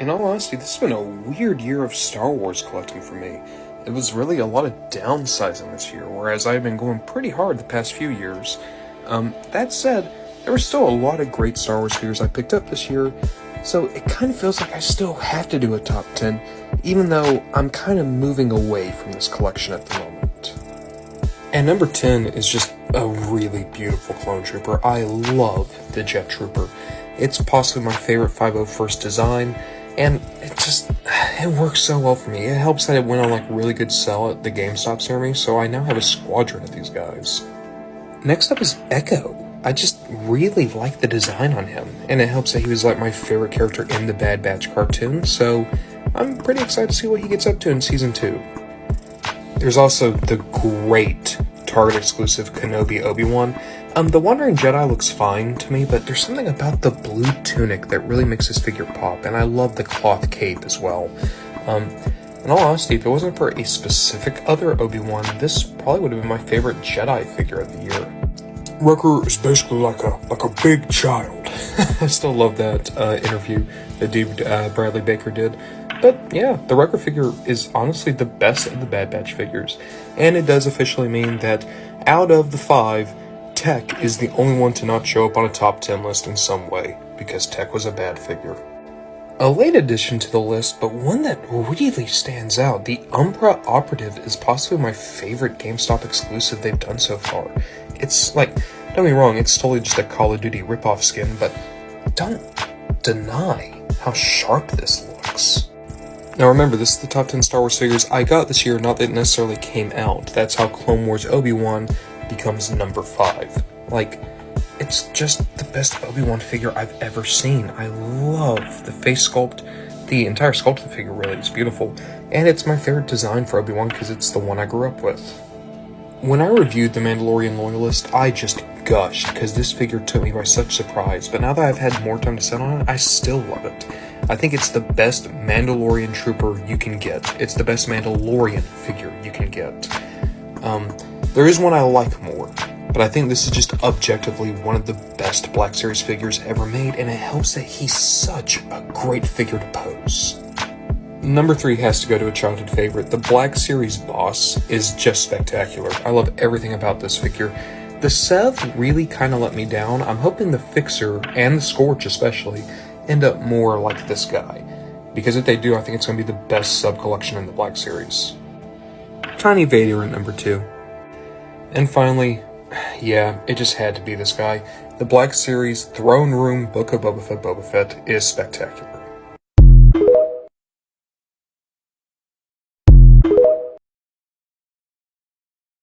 In all honesty, this has been a weird year of Star Wars collecting for me. It was really a lot of downsizing this year, whereas I've been going pretty hard the past few years. That said, there were still a lot of great Star Wars figures I picked up this year, so it kind of feels like I still have to do a top 10, even though I'm kind of moving away from this collection at the moment. And number 10 is just a really beautiful clone trooper. I love the Jet Trooper. It's possibly my favorite 501st design, and it works so well for me. It helps that it went on like really good sell at the GameStops near me, so I now have a squadron of these guys. Next up is Echo. I just really like the design on him, and it helps that he was like my favorite character in the Bad Batch cartoon, so I'm pretty excited to see what he gets up to in Season 2. There's also the great Target exclusive Kenobi Obi-Wan. The Wandering Jedi looks fine to me, but there's something about the blue tunic that really makes this figure pop, and I love the cloth cape as well. In all honesty, if it wasn't for a specific other Obi-Wan, this probably would have been my favorite Jedi figure of the year. Wrecker is basically like a big child. I still love that interview that dude Bradley Baker did. But yeah, the Wrecker figure is honestly the best of the Bad Batch figures, and it does officially mean that out of the 5, Tech is the only one to not show up on a top 10 list in some way, because Tech was a bad figure. A late addition to the list, but one that really stands out, the Umbra Operative is possibly my favorite GameStop exclusive they've done so far. It's like, don't get me wrong, it's totally just a Call of Duty ripoff skin, but don't deny how sharp this looks. Now remember, this is the top 10 Star Wars figures I got this year, not that it necessarily came out. That's how Clone Wars Obi-Wan becomes number 5. Like, it's just the best Obi-Wan figure I've ever seen. I love the face sculpt. The entire sculpt of the figure really is beautiful. And it's my favorite design for Obi-Wan because it's the one I grew up with. When I reviewed The Mandalorian Loyalist, I just gushed because this figure took me by such surprise. But now that I've had more time to sit on it, I still love it. I think it's the best Mandalorian trooper you can get. It's the best Mandalorian figure you can get. There is one I like more, but I think this is just objectively one of the best Black Series figures ever made, and it helps that he's such a great figure to pose. Number 3 has to go to a childhood favorite. The Black Series boss is just spectacular. I love everything about this figure. The Sev really kind of let me down. I'm hoping the Fixer, and the Scorch especially, end up more like this guy, because if they do, I think it's going to be the best sub-collection in the Black Series. Tiny Vader at number 2. And finally, yeah, it just had to be this guy. The Black Series Throne Room Book of Boba Fett is spectacular.